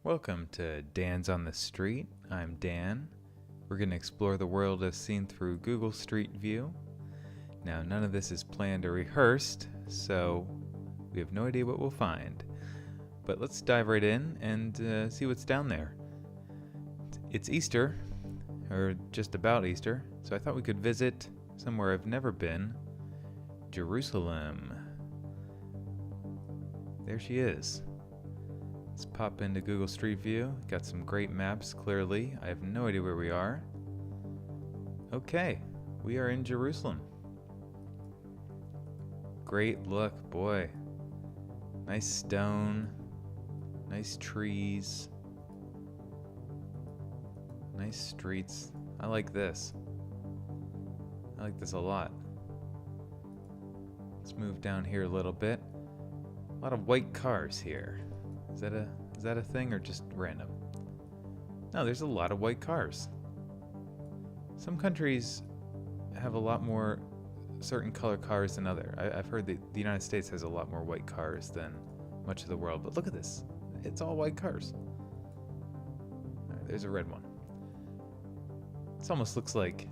Welcome to Dan's on the Street. I'm Dan. We're going to explore the world as seen through Google Street View. Now, none of this is planned or rehearsed, so we have no idea what we'll find. But let's dive right in and see what's down there. It's Easter, or just about Easter, so I thought we could visit somewhere I've never been, Jerusalem. There she is. Let's pop into Google Street View. Got some great maps, clearly. I have no idea where we are. Okay, we are in Jerusalem. Great look, boy. Nice stone. Nice trees. Nice streets. I like this. I like this a lot. Let's move down here a little bit. A lot of white cars here. Is that a thing or just random? No, there's a lot of white cars. Some countries have a lot more certain color cars than other. I've heard that the United States has a lot more white cars than much of the world, but look at this. It's all white cars. All right, there's a red one. This almost looks like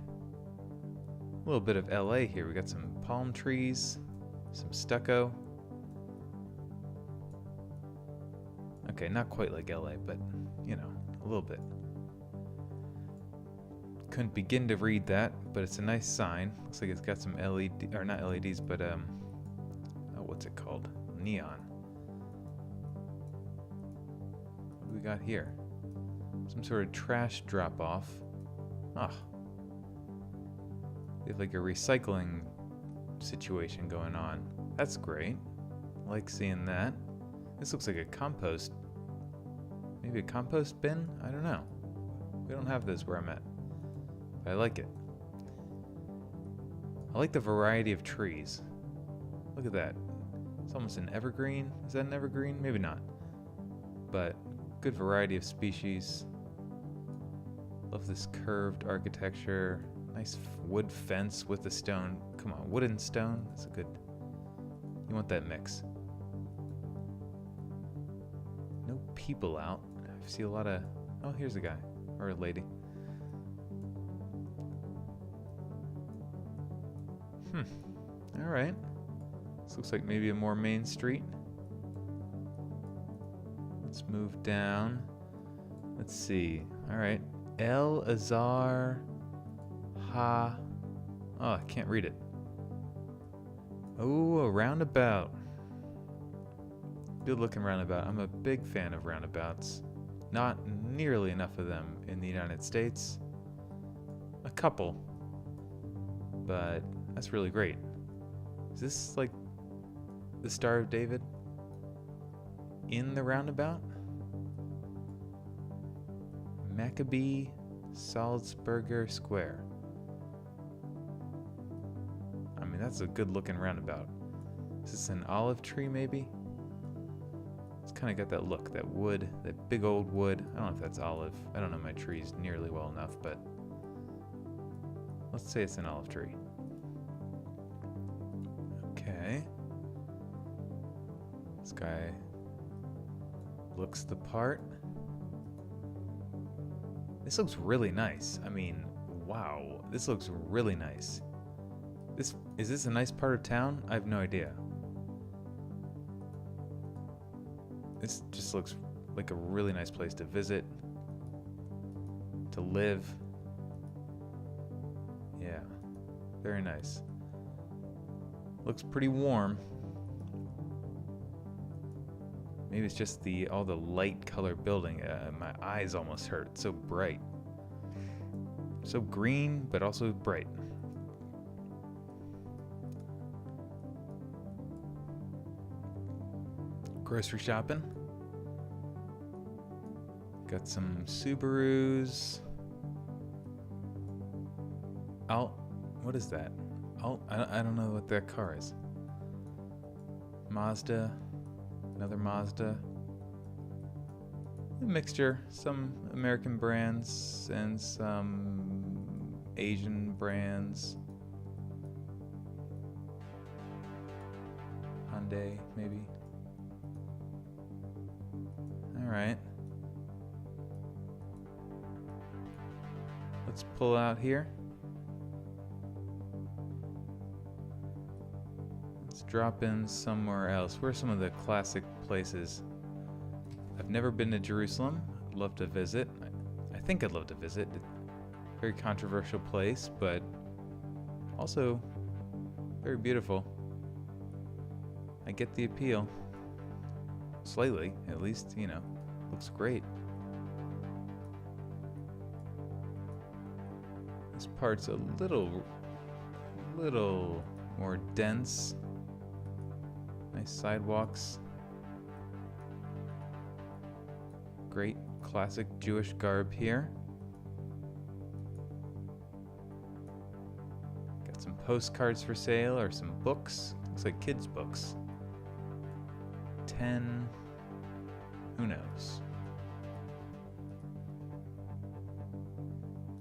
a little bit of LA here. We got some palm trees, some stucco. Okay, not quite like LA, but, you know, a little bit. Couldn't begin to read that, but it's a nice sign. Looks like it's got some LED, or not LEDs, but, oh, what's it called? Neon. What do we got here? Some sort of trash drop-off. Ah. We have like a recycling situation going on. That's great. I like seeing that. This looks like a compost. Maybe a compost bin? I don't know. We don't have this where I'm at. But I like it. I like the variety of trees. Look at that. It's almost an evergreen. Is that an evergreen? Maybe not. But good variety of species. Love this curved architecture. Nice wood fence with the stone. Come on, wood and stone. That's a good... You want that mix. No people out. I see a lot of... Oh, here's a guy. Or a lady. Alright. This looks like maybe a more main street. Let's move down. Let's see. Alright. El Azhar Ha... Oh, I can't read it. Oh, a roundabout. Good looking roundabout. I'm a big fan of roundabouts. Not nearly enough of them in the United States. A couple. But that's really great. Is this like the Star of David in the roundabout? Maccabee Salzburger Square. I mean, that's a good looking roundabout. Is this an olive tree maybe? It's kind of got that look, that wood, that big old wood. I don't know if that's olive. I don't know my trees nearly well enough, but let's say it's an olive tree. Okay. This guy looks the part. This looks really nice. I mean, wow. This looks really nice. Is this a nice part of town? I have no idea. This just looks like a really nice place to visit, to live. Yeah, very nice. Looks pretty warm. Maybe it's just all the light color building. My eyes almost hurt. It's so bright. So green, but also bright. Grocery shopping. Got some Subarus. What is that? I don't know what that car is. Mazda. Another Mazda. A mixture. Some American brands and some Asian brands. Hyundai, maybe. Alright. Let's pull out here. Let's drop in somewhere else. Where are some of the classic places? I've never been to Jerusalem. I'd love to visit. I think I'd love to visit. Very controversial place, but also very beautiful. I get the appeal. Slightly, at least, you know, looks great. This part's a little more dense. Nice sidewalks. Great classic Jewish garb here. Got some postcards for sale or some books. Looks like kids' books. 10, who knows?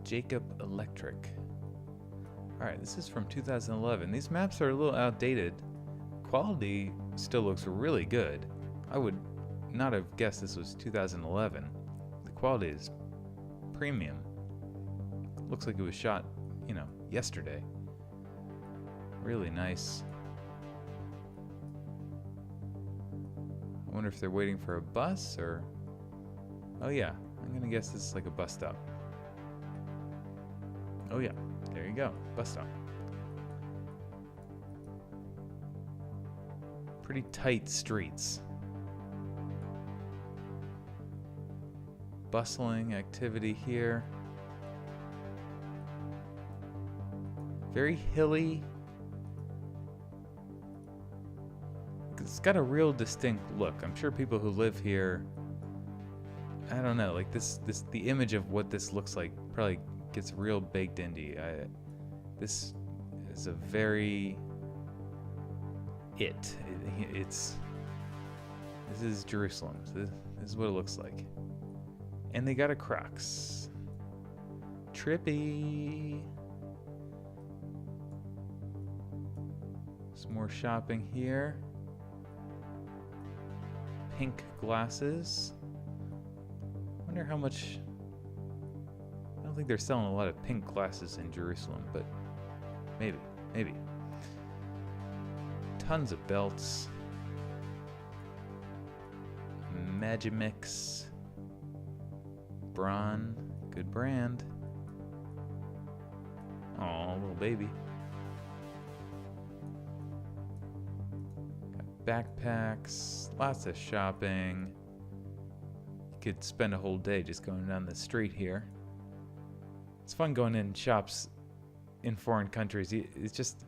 Jacob Electric. Alright, this is from 2011. These maps are a little outdated. Quality still looks really good. I would not have guessed this was 2011. The quality is premium. Looks like it was shot, you know, yesterday. Really nice. I wonder if they're waiting for a bus or... Oh yeah, I'm gonna guess this is like a bus stop. Oh yeah, there you go, bus stop. Pretty tight streets. Bustling activity here. Very hilly. It's got a real distinct look. I'm sure people who live here, I don't know, like the image of what this looks like probably gets real baked into you. This is a very this is Jerusalem. This is what it looks like. And they got a Crocs. Trippy. Some more shopping here. Pink glasses. Wonder how much... I don't think they're selling a lot of pink glasses in Jerusalem, but maybe. Tons of belts. Magimix. Braun. Good brand. Aw, little baby. Got backpacks. Lots of shopping. You could spend a whole day just going down the street here. It's fun going in shops in foreign countries. It's just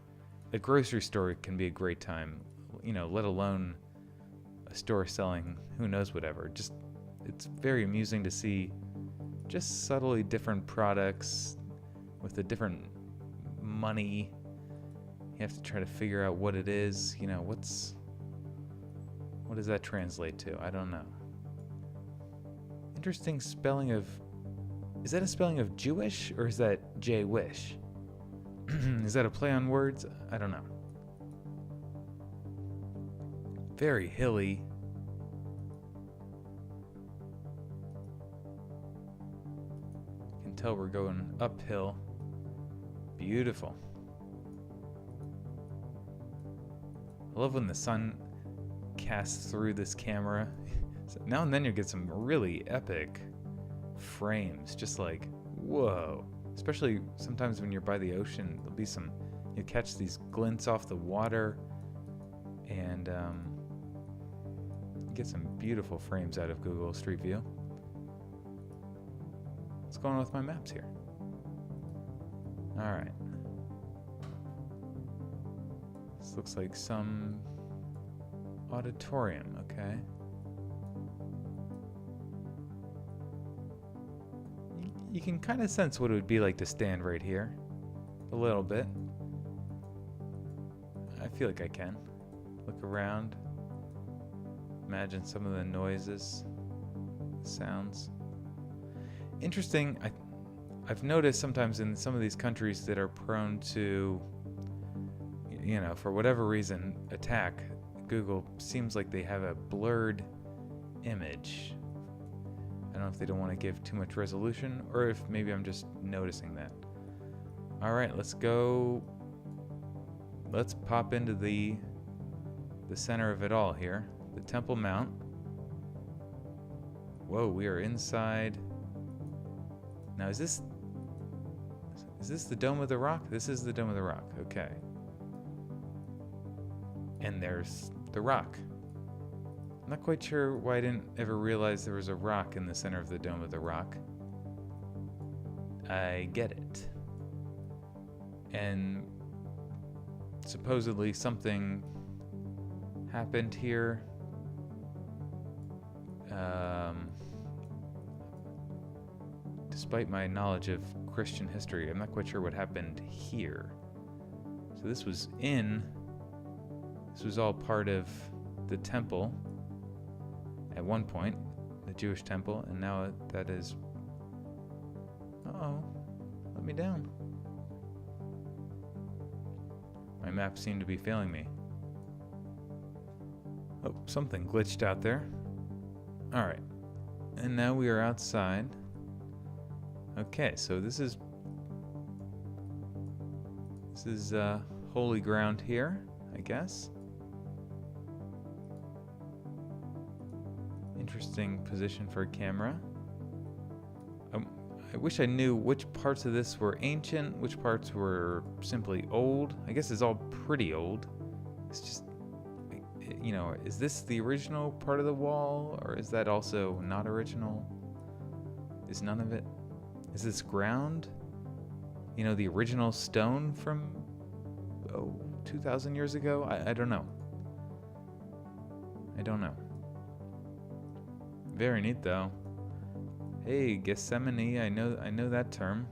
a grocery store can be a great time, you know, let alone a store selling who knows whatever. Just it's very amusing to see just subtly different products with a different money. You have to try to figure out what it is, you know, what does that translate to? I don't know. Interesting spelling of... Is that a spelling of Jewish or is that J-Wish? Is that a play on words? I don't know. Very hilly. You can tell we're going uphill. Beautiful. I love when the sun casts through this camera. So now and then you get some really epic frames, just like, whoa. Especially sometimes when you're by the ocean, there'll be some, you catch these glints off the water, and you get some beautiful frames out of Google Street View. What's going on with my maps here? All right. This looks like some auditorium, okay. You can kind of sense what it would be like to stand right here. A little bit. I feel like I can. Look around. Imagine some of the noises, sounds. Interesting, I've noticed sometimes in some of these countries that are prone to, you know, for whatever reason, attack, Google seems like they have a blurred image. I don't know if they don't want to give too much resolution, or if maybe I'm just noticing that. All right, let's go. Let's pop into the center of it all here, the Temple Mount. Whoa, we are inside. Now, is this the Dome of the Rock? This is the Dome of the Rock. Okay. And there's the rock. I'm not quite sure why I didn't ever realize there was a rock in the center of the Dome of the Rock. I get it. And supposedly something happened here. Despite my knowledge of Christian history, I'm not quite sure what happened here. So this was all part of the temple at one point, the Jewish temple, and now that is... Uh-oh, let me down. My map seemed to be failing me. Oh, something glitched out there. Alright, and now we are outside. Okay, so this is holy ground here, I guess. Interesting position for a camera. I wish I knew which parts of this were ancient, which parts were simply old. I guess it's all pretty old. It's just, you know, is this the original part of the wall, or is that also not original? Is none of it? Is this ground? You know, the original stone from, 2,000 years ago? I don't know. I don't know. Very neat, though. Hey, Gethsemane, I know that term.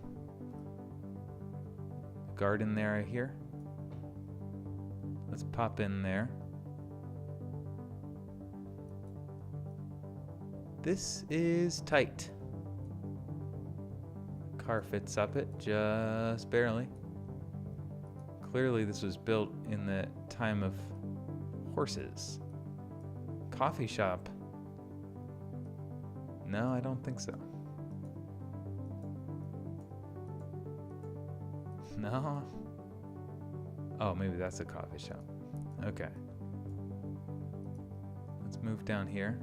Garden there, I hear. Let's pop in there. This is tight. Car fits up it just barely. Clearly this was built in the time of horses. Coffee shop. No, I don't think so. No? Oh, maybe that's a coffee shop. Okay. Let's move down here.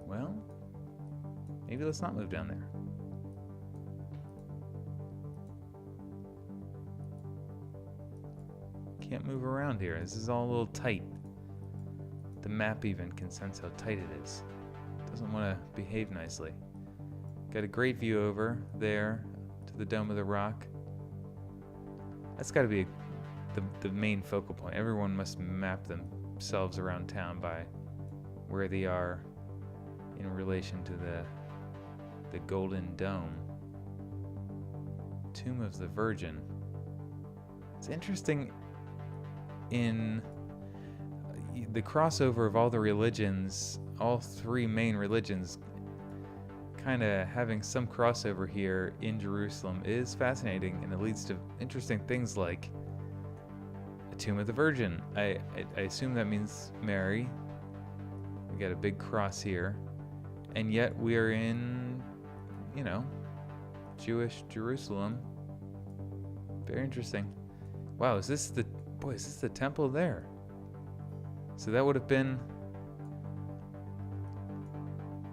Well, maybe let's not move down there. Can't move around here. This is all a little tight. The map even can sense how tight it is. Doesn't want to behave nicely. Got a great view over there to the Dome of the Rock. That's got to be the main focal point. Everyone must map themselves around town by where they are in relation to the Golden Dome. Tomb of the Virgin. It's interesting in the crossover of all the religions, all three main religions kind of having some crossover here in Jerusalem is fascinating, and it leads to interesting things like a Tomb of the Virgin. I assume that means Mary. We got a big cross here, and yet we are in, you know, Jewish Jerusalem. Very interesting. Wow, is this the temple there? So that would have been,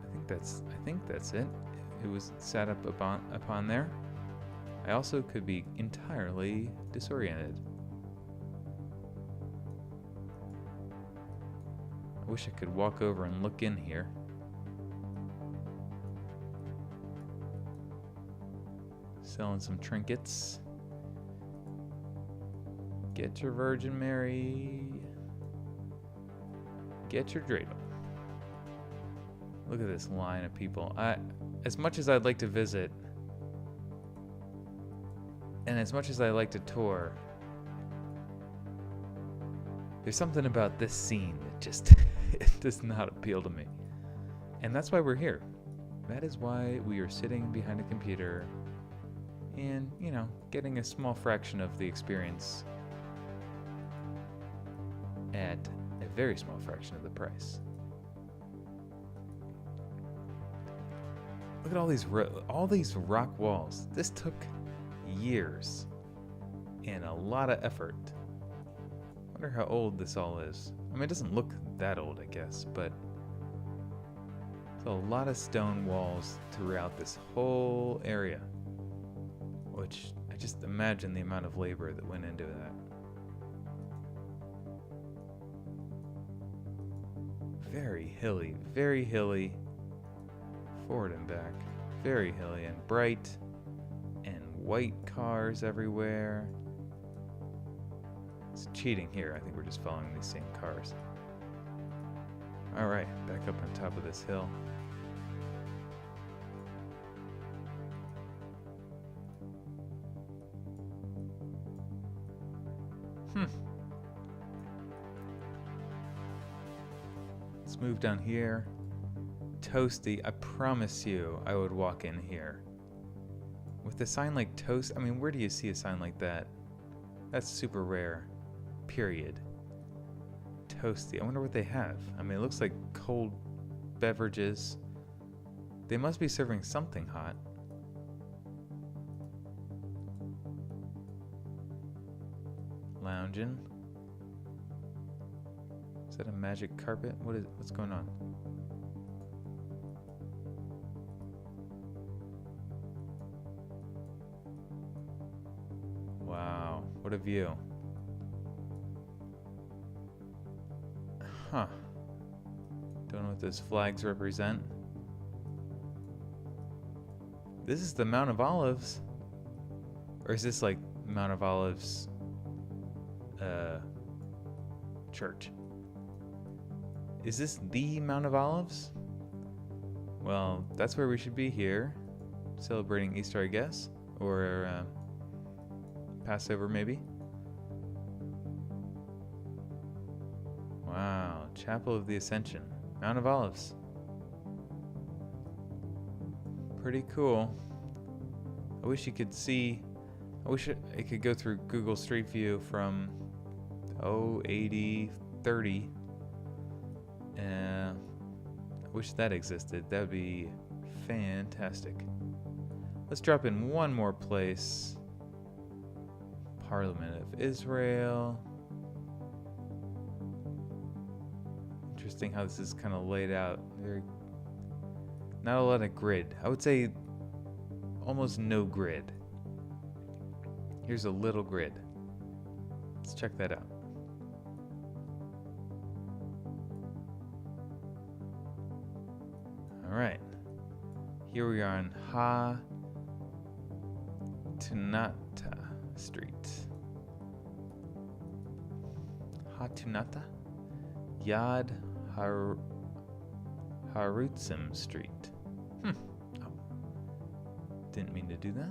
I think that's it. It was set up upon there. I also could be entirely disoriented. I wish I could walk over and look in here. Selling some trinkets. Get your Virgin Mary. Get your dreidel. Look at this line of people. As much as I'd like to visit, and as much as I like to tour, there's something about this scene that just it does not appeal to me. And that's why we're here. That is why we are sitting behind a computer and, you know, getting a small fraction of the experience at a very small fraction of the price. Look at all these rock walls. This took years and a lot of effort. Wonder how old this all is. I mean, it doesn't look that old, I guess, but there's a lot of stone walls throughout this whole area, which I just imagine the amount of labor that went into that. Very hilly, forward and back. Very hilly and bright, and white cars everywhere. It's cheating here. I think we're just following these same cars. Alright, back up on top of this hill. Let's move down here. Toasty, I promise you I would walk in here. With a sign like Toast, I mean, where do you see a sign like that? That's super rare. Period. Toasty, I wonder what they have. I mean, it looks like cold beverages. They must be serving something hot. Lounging. Is that a magic carpet? What's going on? Wow, what a view. Huh. Don't know what those flags represent. This is the Mount of Olives. Or is this like Mount of Olives church? Is this the Mount of Olives? Well, that's where we should be here. Celebrating Easter, I guess. Or Passover, maybe. Wow, Chapel of the Ascension, Mount of Olives. Pretty cool. I wish you could see. I wish it could go through Google Street View from 8030. I wish that existed. That would be fantastic. Let's drop in one more place. Parliament of Israel. Interesting how this is kind of laid out. Not a lot of grid. I would say almost no grid. Here's a little grid. Let's check that out. All right. Here we are on Hatunata Street. Hatunata? Yad Harutzim Street. Oh. Didn't mean to do that.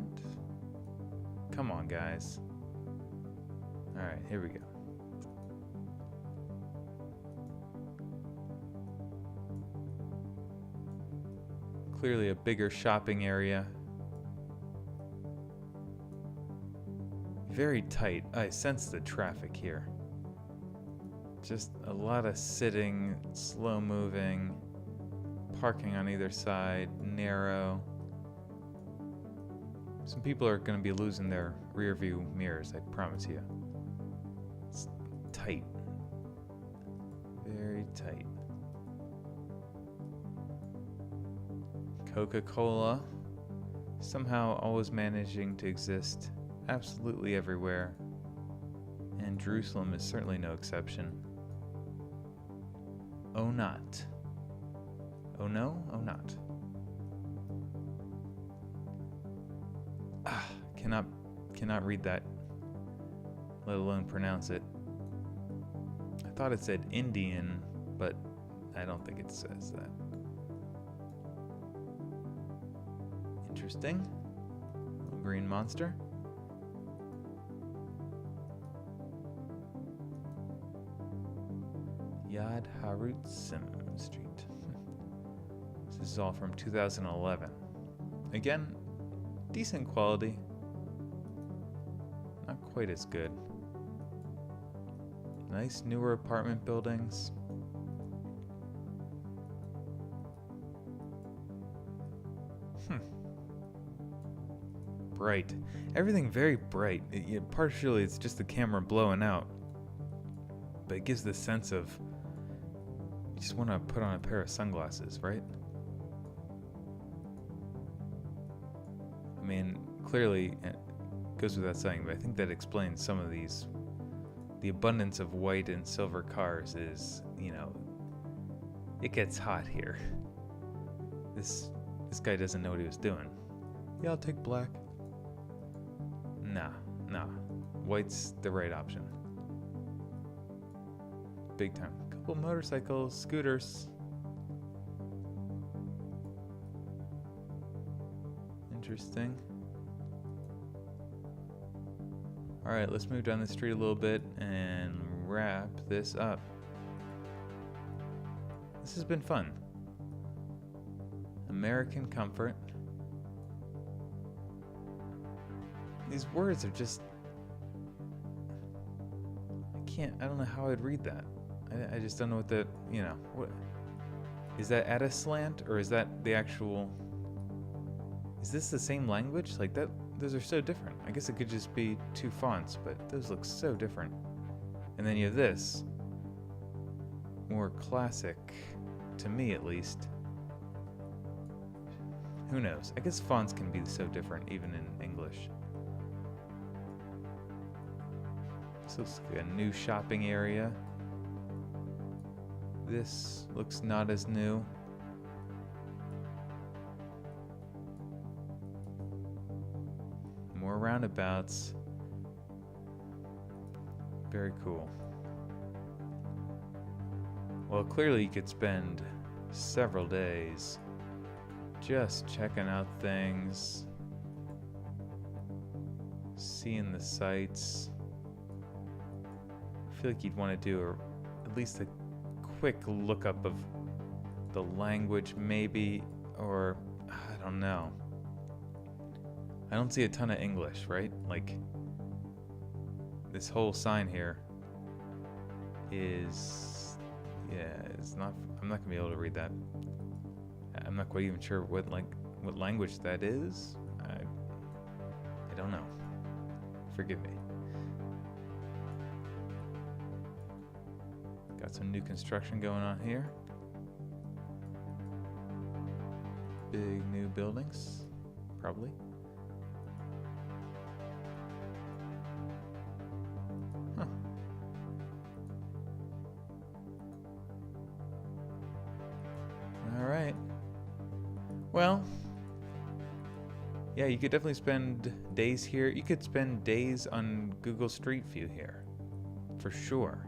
Come on, guys. Alright, here we go. Clearly a bigger shopping area. Very tight. I sense the traffic here. Just a lot of sitting, slow moving, parking on either side, narrow. Some people are going to be losing their rear view mirrors, I promise you. It's tight. Very tight. Coca-Cola, somehow always managing to exist absolutely everywhere. And Jerusalem is certainly no exception. Oh not. Oh no, oh not. Cannot read that, let alone pronounce it. I thought it said Indian, but I don't think it says that. Interesting. Little green monster. Yad Harutzim Street. This is all from 2011. Again, decent quality. Not quite as good. Nice newer apartment buildings. Hmm. Bright. Everything very bright. Partially it's just the camera blowing out. But it gives the sense of you just want to put on a pair of sunglasses, right? I mean, clearly, it goes without saying, but I think that explains some of these. The abundance of white and silver cars is, it gets hot here. This guy doesn't know what he was doing. Yeah, I'll take black. Nah. White's the right option. Big time. Couple motorcycles, scooters. Interesting. Alright, let's move down the street a little bit and wrap this up. This has been fun. American comfort. These words are just... I don't know how I'd read that. I just don't know what the, what... Is that at a slant, or is that the actual... Is this the same language? Like that, those are so different. I guess it could just be two fonts, but those look so different. And then you have this. More classic, to me at least. Who knows? I guess fonts can be so different even in English. This looks like a new shopping area. This looks not as new. More roundabouts. Very cool. Well, clearly you could spend several days just checking out things, seeing the sights. I feel like you'd want to do at least a quick lookup of the language, maybe, or I don't know. I don't see a ton of English, right? Like, this whole sign here is, it's not, I'm not gonna be able to read that. I'm not quite even sure what language that is. I don't know. Forgive me. Got some new construction going on here. Big new buildings, probably. Huh. All right. Well, yeah, you could definitely spend days here. You could spend days on Google Street View here, for sure.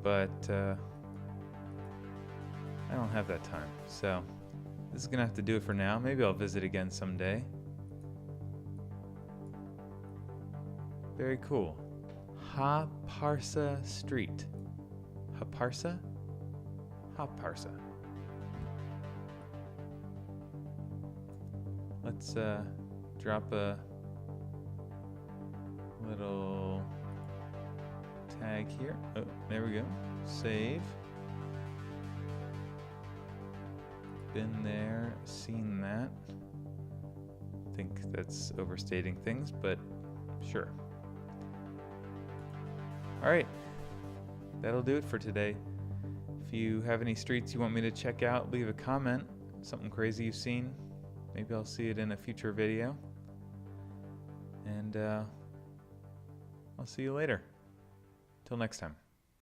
But I don't have that time, so this is gonna have to do it for now. Maybe I'll visit again someday. Very cool. Haparsa Street. Haparsa? Haparsa. Let's drop a little tag here. Oh, there we go. Save. Been there, seen that. I think that's overstating things, but sure. Alright, that'll do it for today. If you have any streets you want me to check out, leave a comment. Something crazy you've seen. Maybe I'll see it in a future video. And I'll see you later. Till next time.